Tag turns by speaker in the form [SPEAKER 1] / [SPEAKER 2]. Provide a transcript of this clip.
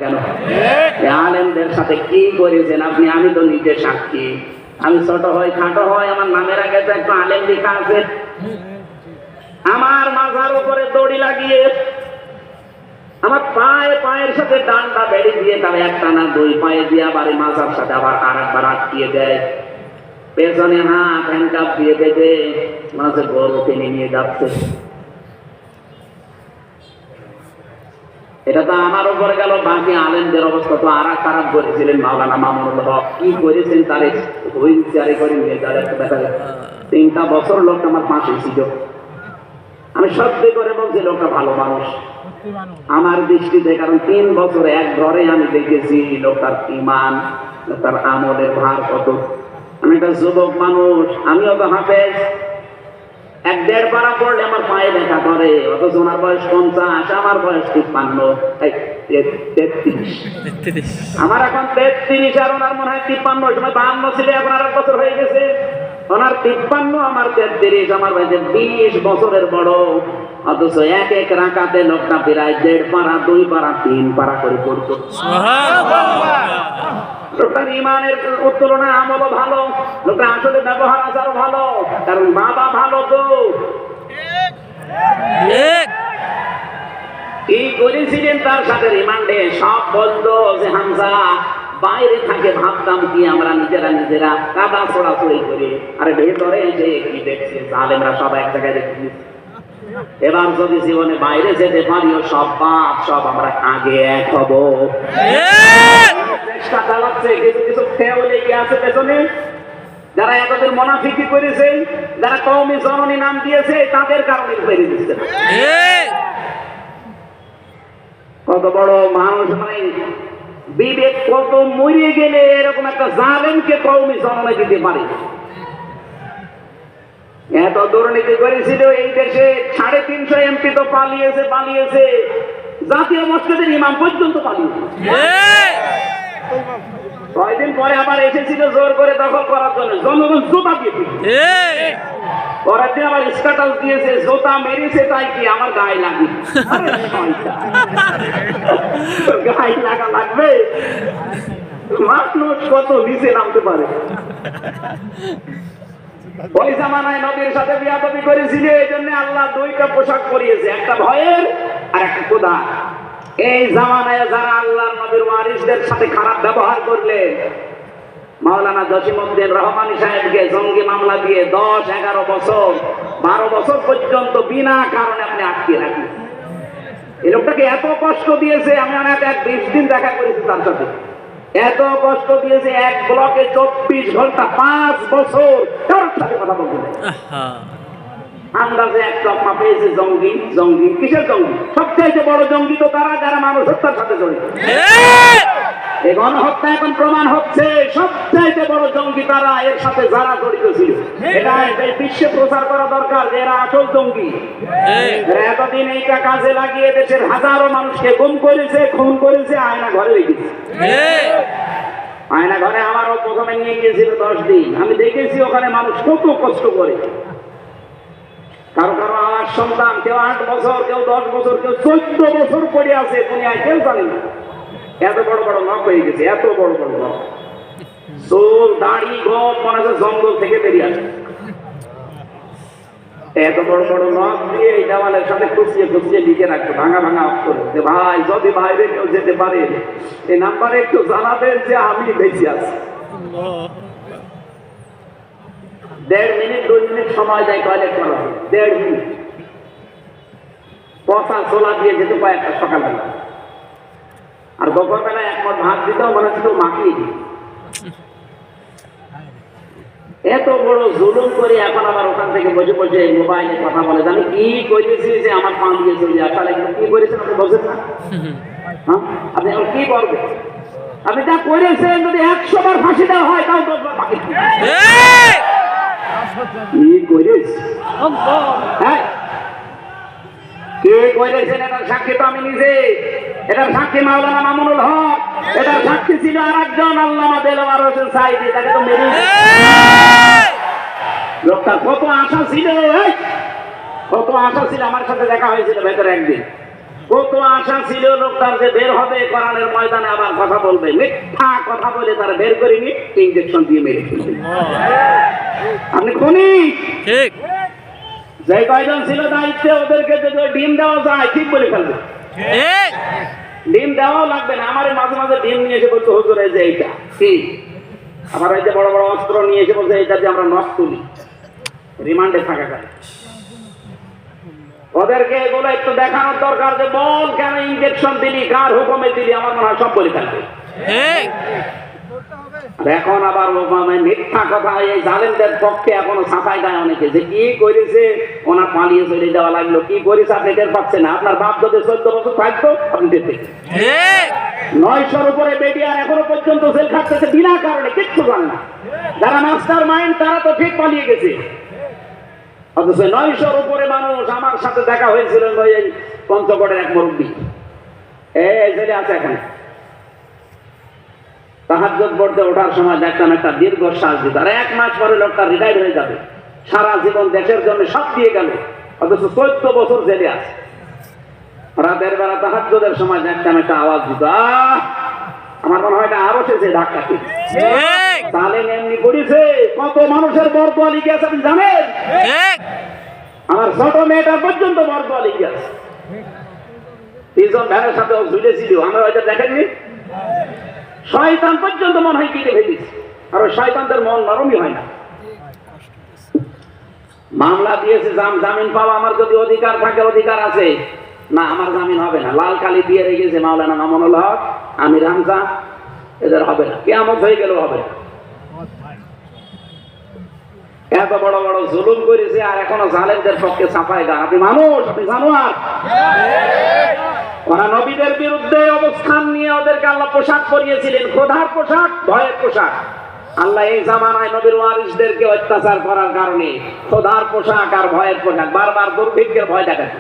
[SPEAKER 1] কেন আলেমদের সাথে কি করেছেন আপনি? আমি তো নিজে সাক্ষী। আমি ছোট হই খাটো হয়, আমার নামের আগে তো একটু আলেম লেখা আছে। আমার মাথার উপরে দড়ি লাগিয়ে আমার পায়ের সাথে ডান্ডা বেড়ে দিয়ে তবে একটা না দুই পায়ে দিয়ে আবার মাথার সাথে আবার আর একবার আটকিয়ে দেয়, পেছনে হাত হ্যান্ডকাপ দিয়ে বেঁধে মাঝে গরু টেনে নিয়ে যাচ্ছে। এটা তো আমার উপরে গেল, বাকি আলেমদের অবস্থা তো আর খারাপ করেছিলেন। মাওলানা মামুনুল হক কি করেছেন, তারে হুইল চেয়ারে করে নিয়ে যাওয়ার একটা দেখা যায়। 3টা বছর লোকটা আমার পাশে ছিল। আমি সত্যি করে বলছি লোকটা ভালো মানুষ আমার দৃষ্টিতে, কারণ 3 বছর এক ঘরে আমি দেখেছি লোকটার ঈমান, লোকটার আমলের ভার কত। আমি একটা যুবক মানুষ, আমিও তো হাফেজ, 1-1.5 পারা পড়লে আমার পায়ে দেখা করে, অথচ ওনার বয়স 50, আমার বয়স 53, আমার এখন 33 আর ওনার মনে হয় 53। ওই সময় 52 ছিল, এখন আর 1 বছর হয়ে গেছে। ওনার 53, আমার 33, আমার ভাই 20 বছরের বড়, অথচ এক রাকাতে লোকটা প্রায় 1.5 পারা 2 পারা 3 পারা করে পড়তো। লোকটার ইমানের তুলনায় আমলও ভালো, লোকটা আসলে ব্যবহার আচারও ভালো, কারণ বাবা ভালো তো। কি করেছিলেন তার সাথে রিমান্ডে? সব বলতো যে হামজা বাইরে থাকে ভাবতাম কি আমরা নিজেরা কাদা ছোড়াছড়ি করি, আরে ভেতরে এসে কি দেখছি জালেমরা সব এক জায়গায় দেখছি। এবার যদি জীবনে বাইরে যেতে পারিও সব পাপ সব আমরা আগে এক হব। চেষ্টা চালাচ্ছে, কিছু কিছু খেয়ে লেগে আছে পেছনে, যারা এতদিন মুনাফিকি করেছে, যারা কওমি জননী নাম দিয়েছে, তাদের কারণে বেরিয়ে দিচ্ছে। কত বড় মানুষ, মানে বিবেক কত মরে গেলে এরকম একটা জালেমকে কওমি জননী দিতে পারে। এত দুর্নীতি করেছিল এই দেশে, 350 এমপি তো পালিয়েছে, জাতীয় মসজিদের ইমাম পর্যন্ত পালিয়েছে। কয়েকদিন পরে আবার এসেছিল জোর করে দখল করার জন্য, জনগণ জোতা দিয়েছে। পরের দিন আবার স্ট্যাটাস দিয়েছে, জোতা মেরেছে তাই কি আমার গায়ে লাগে। গায়ে লাগা লাগবে, মানুষ কত নিচে নামতে পারে। ওই জামানায় নবীর সাথে বিয়াদবি করেছিল, এই জন্য আল্লাহ 2টা পোশাক পরিয়েছে, একটা ভয়ের আর একটা খোদা। এই জামানায় যারা আল্লাহর নবীর ওয়ারিসদের সাথে খারাপ ব্যবহার করলেন, মাওলানা জসিমউদ্দিন রহমানী সাহেবকে জঙ্গি মামলা দিয়ে 10, 11 বছর 12 বছর পর্যন্ত বিনা কারণে আপনি আটকে রাখেন। এই লোকটাকে এত কষ্ট দিয়েছে, আমি অনেক 20 দিন দেখা করেছি তার সাথে, এত কষ্ট দিয়েছে, এক ব্লকে 24 ঘন্টা 5 বছর কারোর সাথে কথা বলতে নাই। আন্দাজে এক তকমা পেয়েছে জঙ্গি। কিসের জঙ্গি? সবচাইতে বড় জঙ্গি তো তারা যারা মানুষ হত্যার সাথে জড়িত। এই গণহত্যা এখন প্রমাণ হচ্ছে, সবচাইতে বড় জঙ্গি তারা, এর সাথে যারা জড়িত ছিল। এটা বিশ্বে প্রচার করা দরকার যে এরা আসল জঙ্গি। এতদিন এইটা কাজে লাগিয়ে দেশের হাজারো মানুষকে গুম করেছে, খুন করেছে, আয়না ঘরে রেখেছে। আয়না ঘরে আমারও প্রথমে নিয়ে গিয়েছিল 10 দিন, আমি দেখেছি ওখানে মানুষ কত কষ্ট করে। কারো আমার সন্তান কেউ 8 বছর, কেউ 10 বছর, কেউ 14 বছর পড়ে আছে, দুনিয়ায় কেউ জানে না। এত বড় বড় নখ হয়ে গেছে, এত বড় বড় নখ, চুল দাড়ি গোপ মনে হচ্ছে জঙ্গল থেকে বেরিয়ে আসে। এত বড় বড় নখ দিয়ে এই দেওয়ালের সাথে খুঁচিয়ে লিখে রাখতো ভাঙা অক্ষরে যে ভাই যদি বাইরে কেউ যেতে পারে এই নাম্বারে একটু জানাবেন যে আমি বেঁচে আছি। 1.5 মিনিট 2 মিনিট সময় দেয় টয়লেট করা, 1.5 মিনিট। পচা ছোলা দিয়ে যেতে পারে একটা সকালবেলা, আর দুপুরবেলা 1 মণ ভাত দিতেও মনে হচ্ছে তো মাখিয়ে দিই। এত বড় জুলুম করে এখন আবার ওখান থেকে বসে মোবাইলে কথা বলে, আমি কি করেছি যে আমার পা দিয়ে চলে যায়। তাহলে কি করেছেন আপনি বলছেন না? আপনি এখন কি করবেন? আপনি যা করেছেন যদি 100 বার ফাঁসি দেওয়া হয় তাও 10 বার বাকি। কি করেছি? হ্যাঁ, কে করেছেন এটার সাক্ষী তো আমি নিজে, এটার সাক্ষী মাওলানা মামুনুল হক, এটার সাক্ষী ছিল আরেকজন আল্লামা দেলোয়ার হোসেন সাঈদী, তাকে তো মেরে লোকটার কত আশা ছিল, কত আশা ছিল। আমার সাথে দেখা হয়েছিল ভেতরে একদিন, কত আশা ছিল লোকটার যে বের হবে কোরআনের ময়দানে আবার কথা বলবে, মিথ্যা কথা বলে তারা বের করেনি, ইনজেকশন দিয়ে মেরে ফেলবে। আপনি খুনি।
[SPEAKER 2] ঠিক।
[SPEAKER 1] যে কয়জন ছিল দায়িত্বে ওদেরকে যদি ডিম দেওয়া যায় ঠিক বলে ফেলবে।
[SPEAKER 2] ঠিক।
[SPEAKER 1] ডিম দেওয়াও লাগবে না। আমার মাঝে মাঝে ডিম নিয়ে এসে বলতে হুজুর এই যে এইটা কি, আবার এই যে বড় বড় অস্ত্র নিয়ে এসে বলছে এইটা দিয়ে আমরা নখ তুলি, রিমান্ডে থাকা যায়। ওদেরকে এগুলো একটু দেখানোর দরকার যে বল কেন ইনজেকশন দিলি, কার হুকুমে দিলি, আমার মনে হয় সব বলে থাকবে।
[SPEAKER 2] ঠিক।
[SPEAKER 1] আর এখন আবার মিথ্যা কথা, এই জালেমদের পক্ষে এখনো ছাপাই দেয় অনেকে যে কি করেছে, ওনার পালিয়ে চলে দেওয়া লাগলো, কি করেছে আপনি টের পাচ্ছেন না। আপনার বাপ যদি 14 বছর থাকতো আপনি দেখতে 900-র উপরে বেডি আর এখনো পর্যন্ত জেল খাটতেছে বিনা কারণে, কিচ্ছু জানে না। যারা মাস্টার মাইন্ড তারা তো ঠিক পালিয়ে গেছে, অথচ 900-র উপরে মানুষ। আমার সাথে দেখা হয়েছিল এই পঞ্চগড়ের এক মুরব্বী, এই জেলে আছে এখানে। তাহাজ্জুদ পড়তে ওঠার সময় দেখতাম একটা দীর্ঘশ্বাস দিত, আর 1 মাস পরে লোকটা রিটায়ার হয়ে যাবে, সারা জীবন দেশের জন্য সব দিয়ে গেল, অথচ 14 বছর জেলে আছে। রাতের বেলা তাহাজ্জুদের সময় দেখতাম একটা আওয়াজ দিত, আমার মনে হয় এটা আরো শেষে ধাক্কা কি তাহলে এমনি করেছে। কত মানুষের বরদোয়া লিখে আছে আপনি জানেন? আমার ছোট মেয়েটা পর্যন্ত বরদোয়া লিখে আছে। 3 জন ভ্যানের সাথে ঝুলেছিল, আমরা হয়তো দেখেননি। শয়তান পর্যন্ত মনে হয় কেটে ফেলিস, আর ওই শয়তানদের মন নরমই হয় না। মামলা দিয়েছে, জামিন পাওয়া আমার যদি অধিকার থাকে, অধিকার আছে না, আমার জামিন হবে না। লাল কালি দিয়ে রেখেছে মাওলানা মামুনুল হক, আমির হামজা, এদের হবে না, কিয়ামত হয়ে গেলেও হবে না। এত বড় বড় জুলুম করেছে আর এখনো জালেমদের পক্ষে ছাপায় গা। আপনি মানুষ, আপনি জানোয়ার। ওরা নবীদের বিরুদ্ধে অবস্থান নিয়ে ওদেরকে আল্লাহ পোশাক পরিয়েছিলেন, ক্রোধার পোশাক, ভয়ের পোশাক। আল্লাহ এই জামানায় নবীর ওয়ারিসদেরকে অত্যাচার করার কারণে ক্রোধার পোশাক আর ভয়ের পোশাক, বারবার দুর্ভিক্ষের ভয় দেখাচ্ছে।